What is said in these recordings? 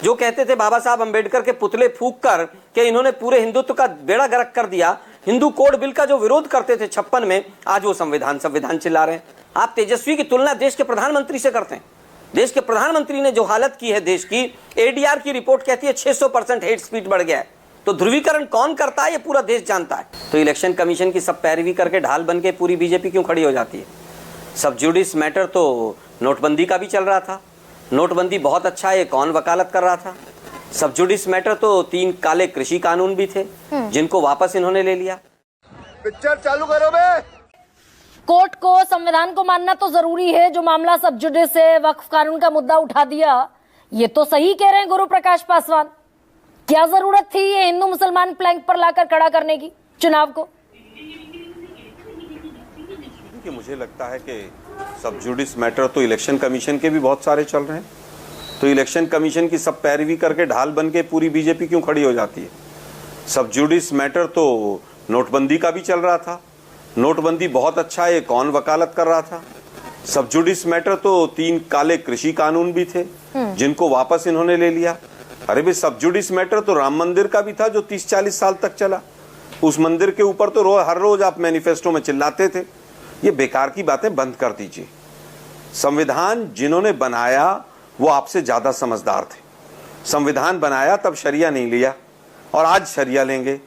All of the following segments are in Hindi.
जो कहते थे बाबा साहब अंबेडकर के पुतले फूंक कर कि इन्होंने पूरे हिंदुत्व का बेड़ा गर्क कर दिया, हिंदू कोड बिल का जो विरोध करते थे 56 में, आज वो संविधान चिल्ला रहे हैं। आप तेजस्वी की तुलना देश के प्रधानमंत्री से करते हैं। देश के प्रधानमंत्री ने जो हालत की है देश की, एडीआर की रिपोर्ट कहती है 600% हेट स्पीच बढ़ गया है। तो ध्रुवीकरण कौन करता है ये पूरा देश जानता है। तो इलेक्शन कमीशन की सब पैरवी करके ढाल बन के पूरी बीजेपी क्यों खड़ी हो जाती है? सब जुडिस मैटर तो नोटबंदी का भी चल रहा था, नोटबंदी बहुत अच्छा है, कौन वकालत कर रहा था। सब जुडिस मैटर तो 3 काले कृषि कानून भी थे जिनको वापस इन्होंने ले लिया। पिक्चर चालू करो बे। कोर्ट को, संविधान को मानना तो जरूरी है। जो मामला सब जुडिस से वक्फ कानून का मुद्दा उठा दिया, ये तो सही कह रहे हैं गुरु प्रकाश पासवान। क्या जरूरत थी ये हिंदू मुसलमान प्लैंक पर लाकर खड़ा करने की चुनाव को? कि मुझे लगता है कि सब जुडिस मैटर तो इलेक्शन कमीशन के भी बहुत सारे चल रहे हैं। तो इलेक्शन कमीशन की सब पैरवी करके ढाल बन के पूरी बीजेपी क्यों खड़ी हो जाती है? सब जुडिस मैटर तो नोटबंदी का भी चल रहा था, नोटबंदी बहुत अच्छा है, कौन वकालत कर रहा था। सब जुडिस मैटर तो 3 काले कृषि कानून भी थे जिनको वापस इन्होंने ले लिया। अरे भाई, सब जुडिस मैटर तो राम मंदिर का भी था जो 30-40 साल तक चला। उस मंदिर के ऊपर तो हर रोज आप मैनिफेस्टो में चिल्लाते थे। ये बेकार की बातें बंद कर दीजिए। संविधान जिन्होंने बनाया वो आपसे ज्यादा समझदार थे। संविधान बनाया तब शरिया नहीं लिया और आज शरिया लेंगे।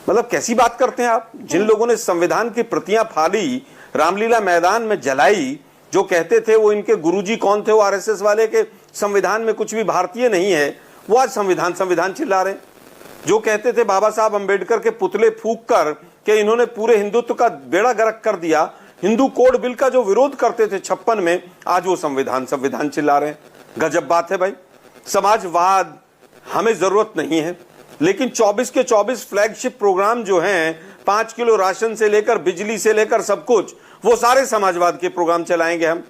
मतलब कैसी बात करते हैं आप? जिन लोगों ने संविधान की प्रतियां फाड़ी, रामलीला मैदान में जलाई, जो कहते थे वो इनके गुरुजी कौन थे, वो आरएसएस वाले के संविधान में कुछ भी भारतीय नहीं है, वो आज संविधान चिल्ला रहे हैं। जो कहते थे बाबा साहब अंबेडकर के पुतले फूंक कर कि इन्होंने पूरे हिंदुत्व का बेड़ा गर्क कर दिया, हिंदू कोड बिल का जो विरोध करते थे 56 में, आज वो संविधान चिल्ला रहे हैं। गजब बात है भाई। समाजवाद हमें जरूरत नहीं है, लेकिन 24 के 24 फ्लैगशिप प्रोग्राम जो हैं, 5 किलो राशन से लेकर बिजली से लेकर सब कुछ, वो सारे समाजवाद के प्रोग्राम चलाएंगे हम।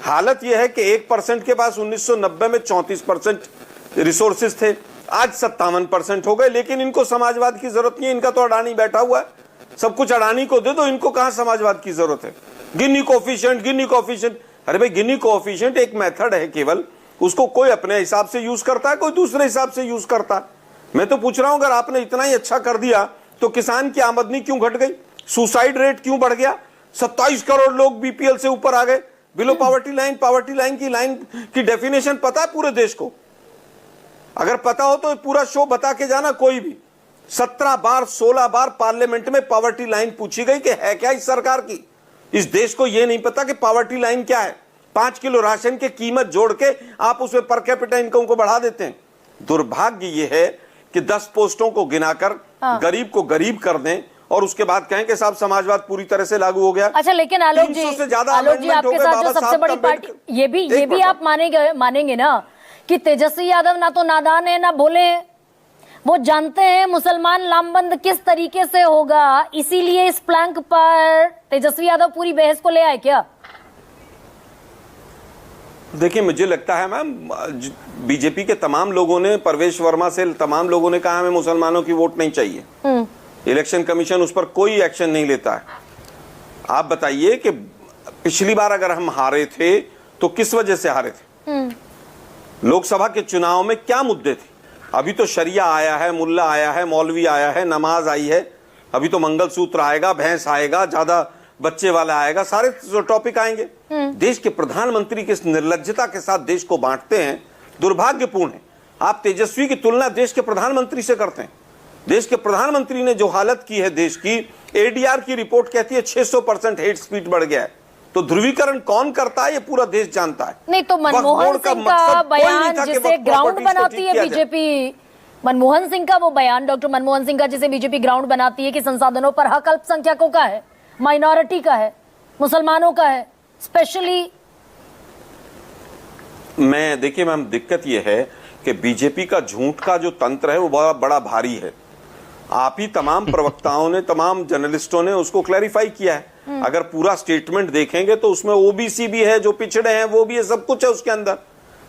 हालत यह है कि 1% के पास 1990 में 34% रिसोर्सेज थे, आज 57% हो गए। लेकिन इनको समाजवाद की जरूरत नहीं है, इनका तो अडानी बैठा हुआ है, सब कुछ अडानी को दे दो, इनको कहां समाजवाद की जरूरत है। गिनी कोफिशिएंट। अरे भाई, गिनी कोफिशिएंट एक मेथड है केवल, उसको कोई अपने हिसाब से यूज करता है, कोई दूसरे हिसाब से यूज करता है। मैं तो पूछ रहा हूं, अगर आपने इतना ही अच्छा कर दिया तो किसान की आमदनी क्यों घट गई? सुसाइड रेट क्यों बढ़ गया? 27 करोड़ लोग बीपीएल से ऊपर आ गए, बिलो पावर्टी लाइन की डेफिनेशन पता है पूरे देश को? अगर पता हो तो पूरा शो बता के जाना। कोई भी 17 बार 16 बार पार्लियामेंट में पावर्टी लाइन पूछी गई कि है क्या इस सरकार की। इस देश को यह नहीं पता कि पावर्टी लाइन क्या है। 5 किलो राशन की कीमत जोड़ के आप उसमें पर कैपिटा इनकम को बढ़ा देते हैं। दुर्भाग्य यह है कि 10 पोस्टों को गिनाकर गरीब को गरीब कर दें और उसके बाद कहें कि साहब समाजवाद पूरी तरह से लागू हो गया। अच्छा, लेकिन आलोक जी आपके साथ जो सबसे बड़ी पार्टी, ये भी आप मानेंगे ना कि तेजस्वी यादव ना तो नादान है ना भोले हैं। वो जानते हैं मुसलमान लामबंद किस तरीके से होगा, इसीलिए इस प्लैंक पर तेजस्वी यादव पूरी बहस को ले आए क्या? देखिए, मुझे लगता है मैम, बीजेपी के तमाम लोगों ने, परवेश वर्मा से तमाम लोगों ने कहा हमें मुसलमानों की वोट नहीं चाहिए। इलेक्शन कमीशन उस पर कोई एक्शन नहीं लेता है। आप बताइए कि पिछली बार अगर हम हारे थे तो किस वजह से हारे थे? लोकसभा के चुनाव में क्या मुद्दे थे? अभी तो शरिया आया है, मुल्ला आया है, मौलवी आया है, नमाज आई है, अभी तो मंगलसूत्र आएगा, भैंस आएगा, ज्यादा बच्चे वाला आएगा, सारे टॉपिक आएंगे। देश के प्रधानमंत्री किस निर्लज्जता के साथ देश को बांटते हैं, दुर्भाग्यपूर्ण है। आप तेजस्वी की तुलना देश के प्रधानमंत्री से करते हैं। देश के प्रधानमंत्री ने जो हालत की है देश की, एडीआर की रिपोर्ट कहती है 600% हेट स्पीच बढ़ गया है। तो ध्रुवीकरण कौन करता है ये पूरा देश जानता है। नहीं तो मनमोहन सिंह का बयान जिसे ग्राउंड बनाती है बीजेपी, मनमोहन सिंह का वो बयान, डॉक्टर मनमोहन सिंह का, जिसे बीजेपी ग्राउंड बनाती है कि संसाधनों पर हक अल्पसंख्यकों का है, माइनॉरिटी का है, मुसलमानों का है स्पेशली। देखिए मैम, दिक्कत यह है कि बीजेपी का झूठ का जो तंत्र है वो बहुत बड़ा भारी है। आप ही तमाम प्रवक्ताओं ने, तमाम जर्नलिस्टों ने उसको क्लैरिफाई किया है। अगर पूरा स्टेटमेंट देखेंगे तो उसमें ओबीसी भी है, जो पिछड़े हैं वो भी है, सब कुछ है उसके अंदर।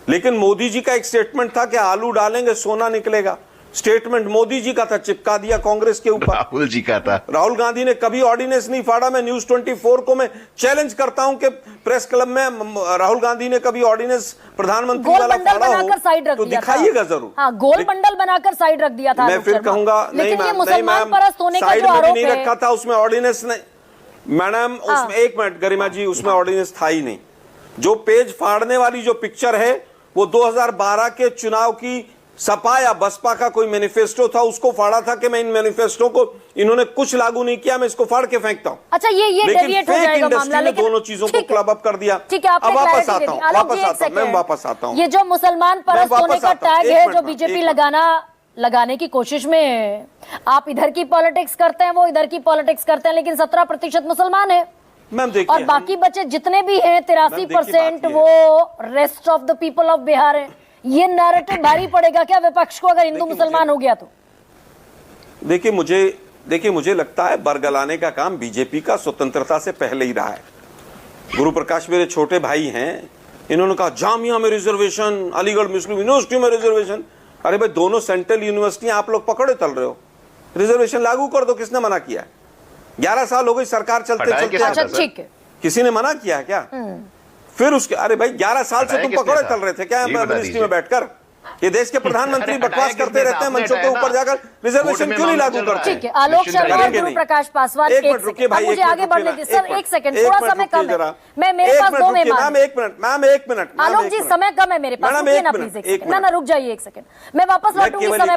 लेकिन मोदी जी का एक स्टेटमेंट था कि आलू डालेंगे सोना निकलेगा, स्टेटमेंट मोदी जी का था, चिपका दिया कांग्रेस के ऊपर। राहुल जी का था। राहुल गांधी ने कभी ऑर्डिनेंस नहीं फाड़ा। मैं न्यूज 24 को मैं चैलेंज करता हूं कि प्रेस क्लब में राहुल गांधी ने कभी ऑर्डिनेंस प्रधानमंत्री गोल वाला बंडल फाड़ा बनाकर साइड हो रख तो दिया दिखाइएगा जरूर। हाँ, गोल बंडल बनाकर साइड रख दिया था। मैं फिर कहूंगा लेकिन ये मुसलमान परस्त होने का जो आरोप नहीं है, रखा था उसमें ऑर्डिनेंस नहीं मैडम। उसमें एक मिनट गरिमा जी, उसमें ऑर्डिनेंस था ही नहीं। जो पेज फाड़ने वाली जो पिक्चर है वो 2012 के चुनाव की सपा या बसपा का कोई मैनिफेस्टो था, उसको फाड़ा था कि मैं इन मैनिफेस्टो को इन्होंने कुछ लागू नहीं किया, मैं इसको फाड़ के फेंकता हूं। अच्छा, ये डेविएट हो जाएगा मामला, लेकिन दोनों चीजों को क्लब अप कर दिया। ठीक है, आपने अब वापस क्लैरिटी आता दे हूं, दी। आलोक जी, एक मैं सेकंड, वापस आता हूं। ये जो मुसलमान परस्त होने का टैग है जो बीजेपी लगाने की कोशिश में है, आप इधर की पॉलिटिक्स करते हैं, वो इधर की पॉलिटिक्स करते हैं, लेकिन 17% मुसलमान है मैम देखिए, और बाकी बचे जितने भी हैं 83% वो rest of the people of Bihar है। ये नैरेटिव भारी पड़ेगा क्या विपक्ष को अगर हिंदू मुसलमान हो गया तो? देखिए मुझे लगता है बरगलाने का काम बीजेपी का स्वतंत्रता से पहले ही रहा है। गुरु प्रकाश मेरे छोटे भाई हैं, इन्होंने कहा जामिया में रिजर्वेशन, अलीगढ़ मुस्लिम यूनिवर्सिटी में रिजर्वेशन। अरे भाई, दोनों सेंट्रल यूनिवर्सिटी आप लोग पकड़े चल रहे हो, रिजर्वेशन लागू कर दो। किसने मना किया? 11 साल हो गई सरकार चलते चलते। अच्छा, ठीक है, किसी ने मना किया है क्या? फिर उसके, अरे भाई 11 साल से तुम पकड़े चल रहे थे क्या मिनिस्ट्री में बैठकर? ये देश के प्रधानमंत्री बकवास करते रहते हैं मंचों के ऊपर जाकर, रिजर्वेशन क्यों नहीं लागू करते? ठीक है, आलोक शर्मा और गुरु प्रकाश पासवान, एक मिनट रुकिए भाई, मुझे आगे बढ़ने दीजिए सर, एक सेकंड, थोड़ा समय कम है, मैं मेरे पास 2 मेहमान। एक मिनट आलोक जी, समय कम है मेरे पास, रुकिए ना प्लीज एक सेकंड। ना रुक जाइए एक सेकंड, मैं वापस लौटूंगी, समय